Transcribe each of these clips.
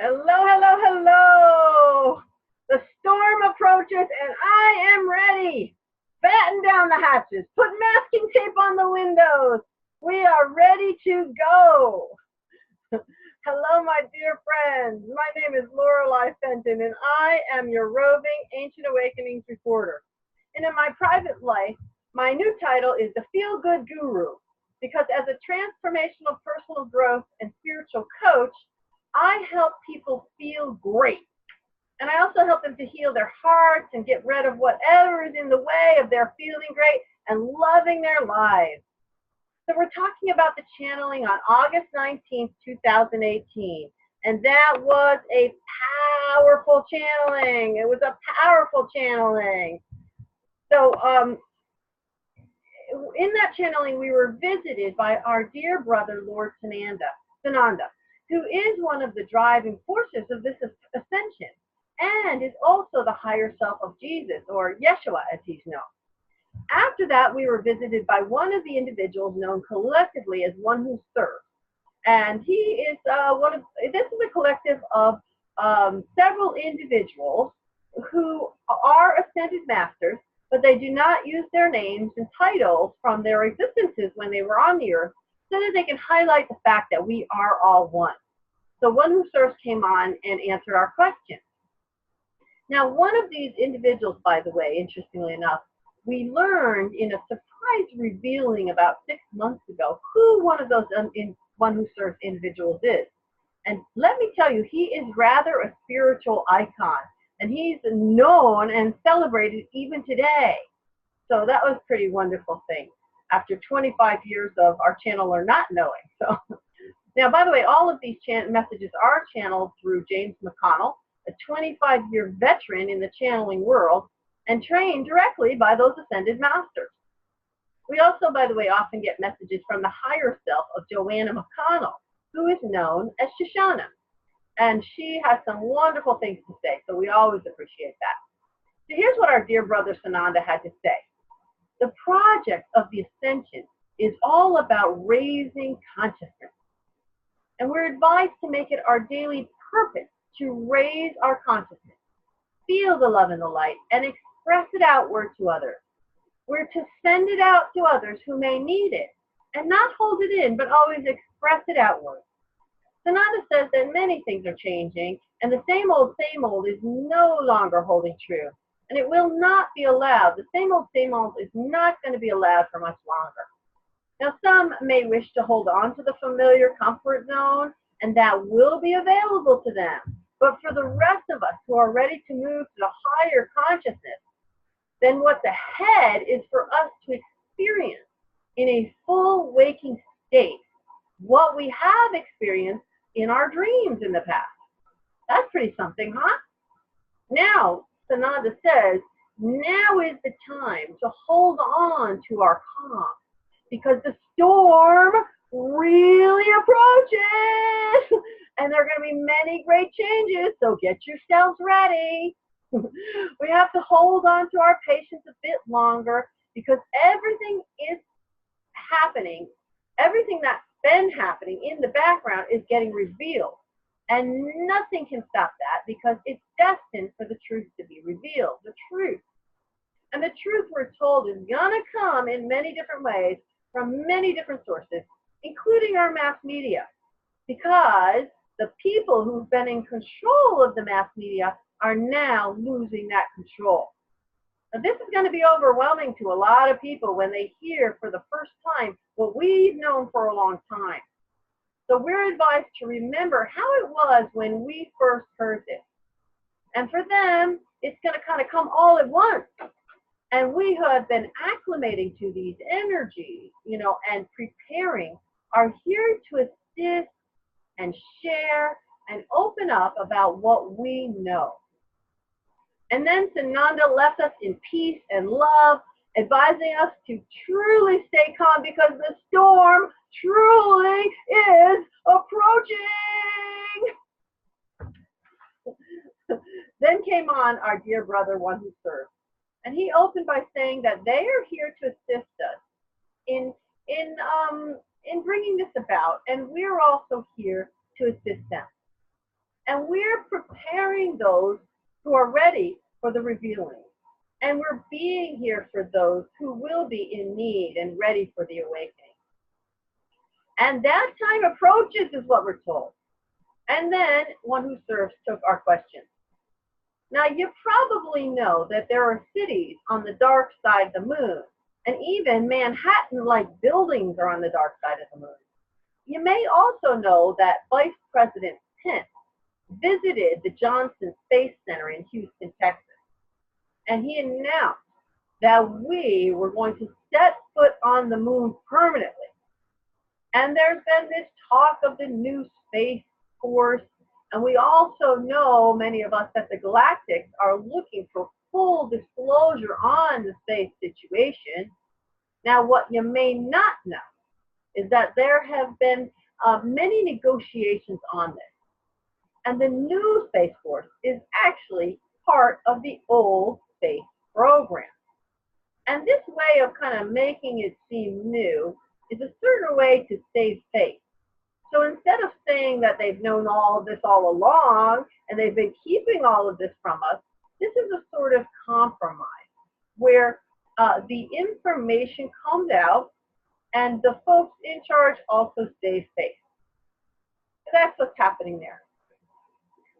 Hello, hello, hello. The storm approaches and I am ready. Batten down the hatches. Put masking tape on the windows. We are ready to go. Hello, my dear friends. My name is Lorelei Fenton, and I am your roving Ancient Awakenings reporter. And in my private life, my new title is the Feel Good Guru, because as a transformational personal growth and spiritual coach, I help people feel great. And I also help them to heal their hearts and get rid of whatever is in the way of their feeling great and loving their lives. So we're talking about the channeling on August 19th, 2018. And that was a powerful channeling. It was a powerful channeling. So in that channeling, we were visited by our dear brother, Lord Sananda, who is one of the driving forces of this ascension and is also the higher self of Jesus, or Yeshua as he's known. After that, we were visited by one of the individuals known collectively as One Who Serves. And he is this is a collective of several individuals who are ascended masters, but they do not use their names and titles from their existences when they were on the earth, so that they can highlight the fact that we are all one. So One Who Serves came on and answered our questions. Now, one of these individuals, by the way, interestingly enough, we learned in a surprise revealing about 6 months ago who one of those One Who Serves individuals is. And let me tell you, he is rather a spiritual icon, and he's known and celebrated even today. So that was a pretty wonderful thing after 25 years of our channeler not knowing. So now, by the way, all of these messages are channeled through James McConnell, a 25-year veteran in the channeling world, and trained directly by those ascended masters. We also, by the way, often get messages from the higher self of Joanna McConnell, who is known as Shoshana. And she has some wonderful things to say, so we always appreciate that. So here's what our dear brother Sananda had to say. The project of the Ascension is all about raising consciousness. And we're advised to make it our daily purpose to raise our consciousness, feel the love and the light, and express it outward to others. We're to send it out to others who may need it, and not hold it in, but always express it outward. Sananda says that many things are changing, and the same old is no longer holding true. And it will not be allowed. The same old is not going to be allowed for much longer. Now, some may wish to hold on to the familiar comfort zone, and that will be available to them. But for the rest of us who are ready to move to the higher consciousness, then what's ahead is for us to experience in a full waking state what we have experienced in our dreams in the past. That's pretty something, huh? Now, Sananda says, now is the time to hold on to our calm, because the storm really approaches, and there are going to be many great changes, so get yourselves ready. We have to hold on to our patience a bit longer, because everything is happening, everything that's been happening in the background is getting revealed, and nothing can stop that, because it's destined for the truth to be revealed, the truth. And the truth, we're told, is going to come in many different ways from many different sources, including our mass media, because the people who've been in control of the mass media are now losing that control. Now, this is going to be overwhelming to a lot of people when they hear for the first time what we've known for a long time. So we're advised to remember how it was when we first heard this. And for them, it's going to kind of come all at once. And we who have been acclimating to these energies, and preparing, are here to assist and share and open up about what we know. And then Sananda left us in peace and love, advising us to truly stay calm, because the storm truly is approaching. Then came on our dear brother, One Who Serves. And he opened by saying that they are here to assist us in bringing this about, and we're also here to assist them. And we're preparing those who are ready for the revealing. And we're being here for those who will be in need and ready for the awakening. And that time approaches is what we're told. And then one who serves took our questions. Now, you probably know that there are cities on the dark side of the moon, and even Manhattan-like buildings are on the dark side of the moon. You may also know that Vice President Pence visited the Johnson Space Center in Houston, Texas, and he announced that we were going to set foot on the moon permanently. And there's been this talk of the new Space Force, and we also know, many of us, that the Galactics are looking for full disclosure on the space situation. Now, what you may not know is that there have been many negotiations on this. And the new Space Force is actually part of the old space program. And this way of kind of making it seem new is a certain way to save face. So instead of saying that they've known all of this all along and they've been keeping all of this from us, this is a sort of compromise where the information comes out and the folks in charge also save face. That's what's happening there.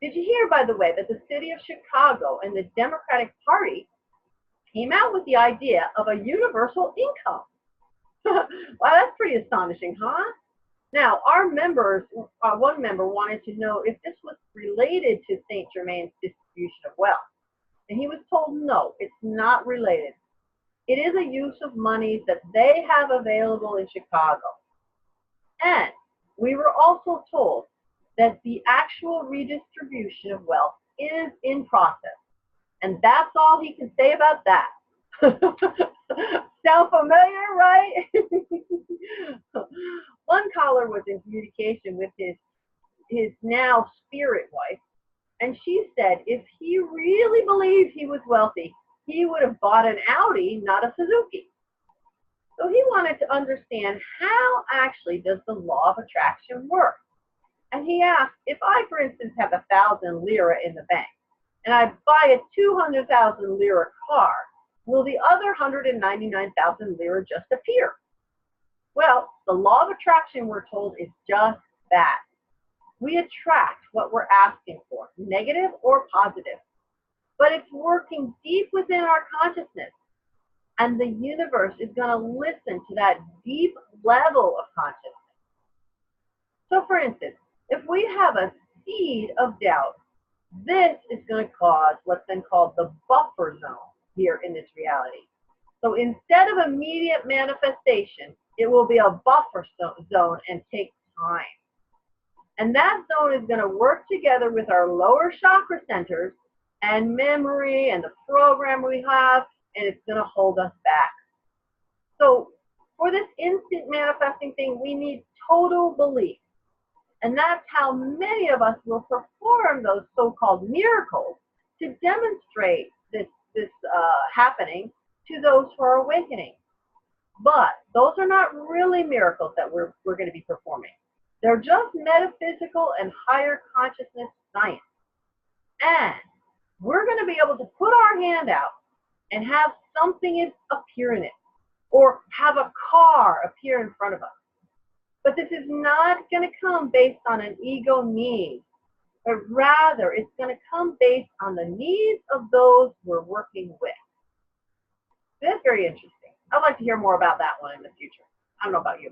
Did you hear, by the way, that the city of Chicago and the Democratic Party came out with the idea of a universal income? Wow, that's pretty astonishing, huh? Now, our members, one member wanted to know if this was related to St. Germain's distribution of wealth. And he was told, no, it's not related. It is a use of monies that they have available in Chicago. And we were also told that the actual redistribution of wealth is in process. And that's all he can say about that. Sound familiar, right? One caller was in communication with his now spirit wife, and she said if he really believed he was wealthy, he would have bought an Audi, not a Suzuki. So he wanted to understand how actually does the law of attraction work. And he asked, if I, for instance, have 1,000 lira in the bank, and I buy a 200,000 lira car, will the other 199,000 lira just appear? Well, the law of attraction, we're told, is just that. We attract what we're asking for, negative or positive. But it's working deep within our consciousness. And the universe is going to listen to that deep level of consciousness. So for instance, if we have a seed of doubt, this is going to cause what's been called the buffer zone here in this reality. So instead of immediate manifestation, it will be a buffer zone and take time. And that zone is going to work together with our lower chakra centers and memory and the program we have, and it's going to hold us back. So for this instant manifesting thing, we need total belief. And that's how many of us will perform those so-called miracles to demonstrate this happening to those who are awakening. But those are not really miracles that we're going to be performing. They're just metaphysical and higher consciousness science. And we're going to be able to put our hand out and have something appear in it, or have a car appear in front of us. But this is not going to come based on an ego need, but rather it's going to come based on the needs of those we're working with. That's very interesting. I'd like to hear more about that one in the future. I don't know about you.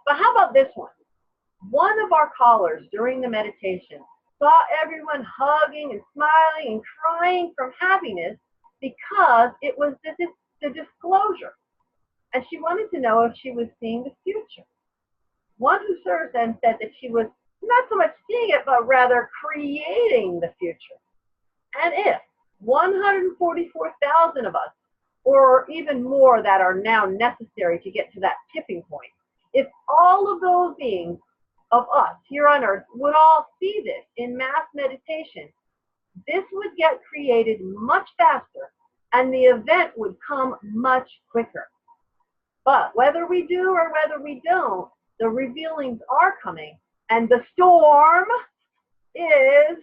But how about this one? One of our callers during the meditation saw everyone hugging and smiling and crying from happiness because it was the disclosure. And she wanted to know if she was seeing the future. One who serves then said that she was not so much seeing it, but rather creating the future. And if 144,000 of us, or even more that are now necessary to get to that tipping point, if all of those beings of us here on earth would all see this in mass meditation, this would get created much faster and the event would come much quicker. But whether we do or whether we don't, the revealings are coming, and the storm is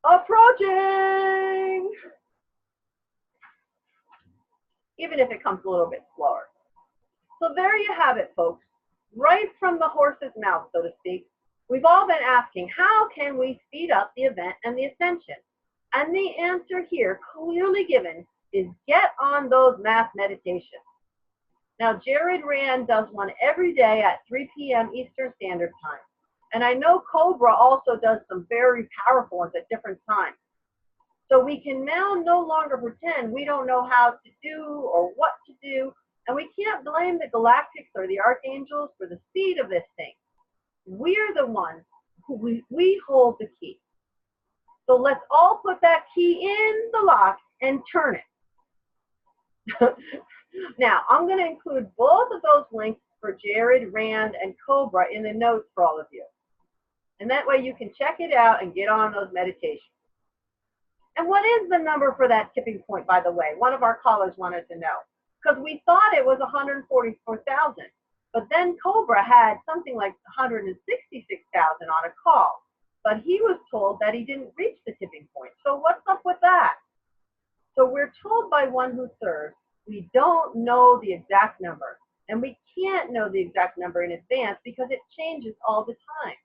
approaching, even if it comes a little bit slower. So there you have it, folks. Right from the horse's mouth, so to speak, we've all been asking, how can we speed up the event and the ascension? And the answer here, clearly given, is get on those mass meditations. Now, Jared Rand does one every day at 3 p.m. Eastern Standard Time. And I know Cobra also does some very powerful ones at different times. So we can now no longer pretend we don't know how to do or what to do. And we can't blame the galactics or the archangels for the speed of this thing. We're the ones who we hold the key. So let's all put that key in the lock and turn it. Now, I'm going to include both of those links for Jared, Rand, and Cobra in the notes for all of you. And that way you can check it out and get on those meditations. And what is the number for that tipping point, by the way? One of our callers wanted to know. Because we thought it was 144,000. But then Cobra had something like 166,000 on a call. But he was told that he didn't reach the tipping point. So what's up with that? So we're told by one who serves, we don't know the exact number. And we can't know the exact number in advance because it changes all the time.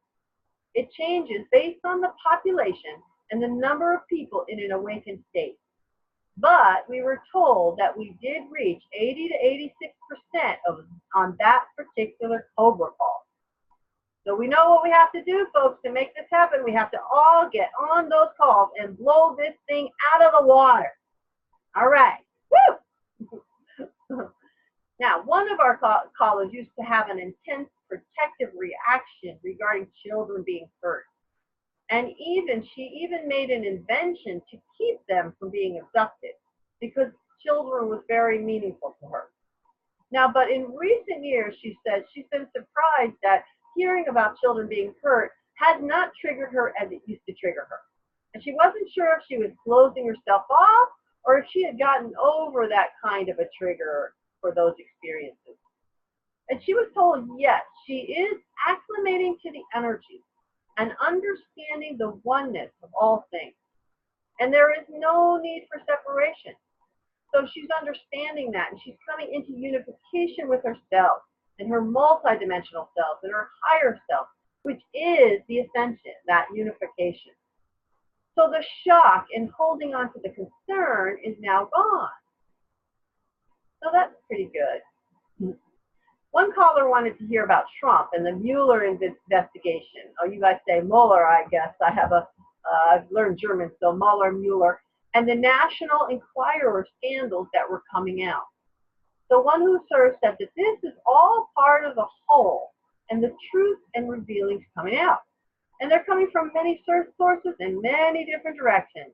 It changes based on the population and the number of people in an awakened state. But we were told that we did reach 80 to 86% on that particular Cobra call. So we know what we have to do, folks, to make this happen. We have to all get on those calls and blow this thing out of the water. All right. Woo! Now, one of our callers used to have an intense protective reaction regarding children being hurt. And she even made an invention to keep them from being abducted because children was very meaningful to her. Now, but in recent years, she said she's been surprised that hearing about children being hurt had not triggered her as it used to trigger her. And she wasn't sure if she was closing herself off or if she had gotten over that kind of a trigger for those experiences. And she was told, yes, she is acclimating to the energy and understanding the oneness of all things. And there is no need for separation. So she's understanding that, and she's coming into unification with herself and her multidimensional self and her higher self, which is the ascension, that unification. So the shock and holding on to the concern is now gone. So that's pretty good. One caller wanted to hear about Trump and the Mueller investigation. Oh, you guys say Mueller, I guess. I've learned German, so Mueller, and the National Enquirer scandals that were coming out. The one who served said that this is all part of the whole, and the truth and revealings coming out. And they're coming from many sources in many different directions.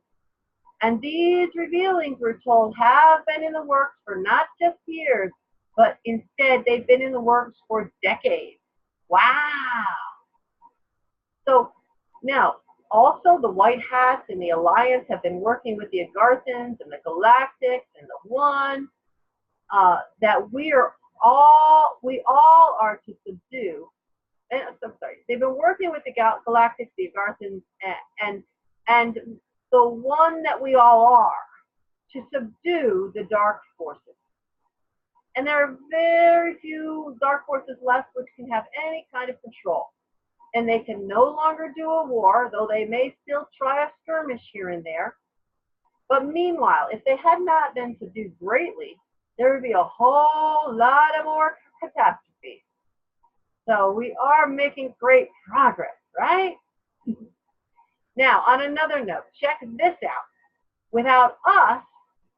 And these revealings, we're told, have been in the works for not just years, but instead they've been in the works for decades. Wow. So now, also the White Hats and the Alliance have been working with the Agarthans and the Galactics and the One, that we all are to subdue. And I'm sorry, they've been working with the Galactics, the Agarthans, and the One that we all are, to subdue the dark forces. And there are very few dark forces left which can have any kind of control. And they can no longer do a war, though they may still try a skirmish here and there. But meanwhile, if they had not been subdued greatly, there would be a whole lot of more catastrophes. So we are making great progress, right? Now, on another note, check this out. Without us,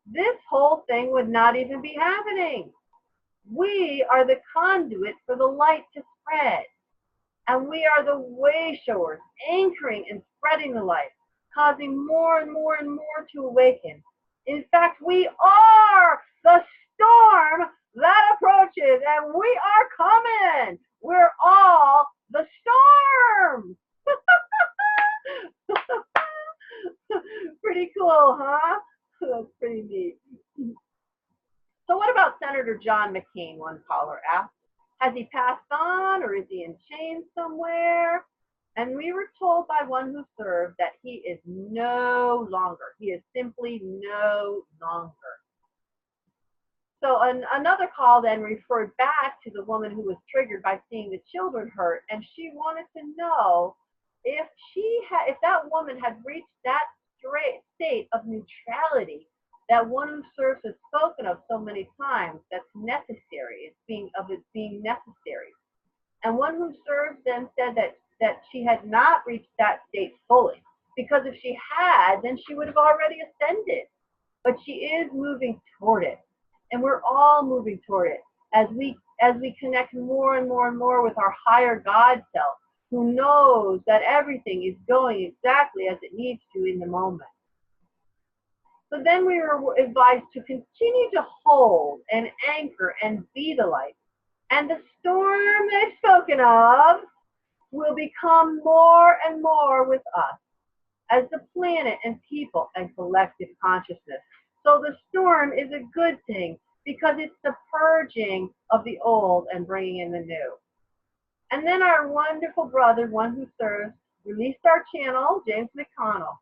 this whole thing would not even be happening. We are the conduit for the light to spread. And we are the way showers, anchoring and spreading the light, causing more and more and more to awaken. In fact, we are the storm that approaches, and we are coming. We're all the storm. Pretty cool, huh? That's pretty neat. So what about Senator John McCain, one caller asked? Has he passed on, or is he in chains somewhere? And we were told by one who served that he is no longer. He is simply no longer. So another call then referred back to the woman who was triggered by seeing the children hurt, and she wanted to know if if that woman had reached that state of neutrality, that one who serves has spoken of so many times, that's necessary. It's being necessary. And one who serves then said that she had not reached that state fully, because if she had, then she would have already ascended. But she is moving toward it, and we're all moving toward it as we connect more and more and more with our higher God self, who knows that everything is going exactly as it needs to in the moment. So then we were advised to continue to hold and anchor and be the light. And the storm they've spoken of will become more and more with us as the planet and people and collective consciousness. So the storm is a good thing because it's the purging of the old and bringing in the new. And then our wonderful brother, one who serves, released our channel, James McConnell.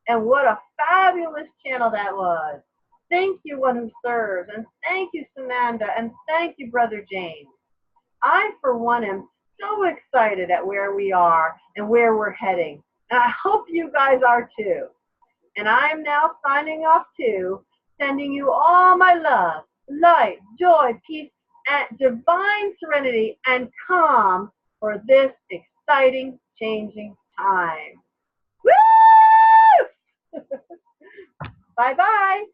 And what a fabulous channel that was. Thank you, one who serves, and thank you, Sananda, and thank you, Brother James. I, for one, am so excited at where we are and where we're heading. And I hope you guys are too. And I am now signing off too, sending you all my love, light, joy, peace, and divine serenity and calm for this exciting, changing time. Woo! Bye-bye.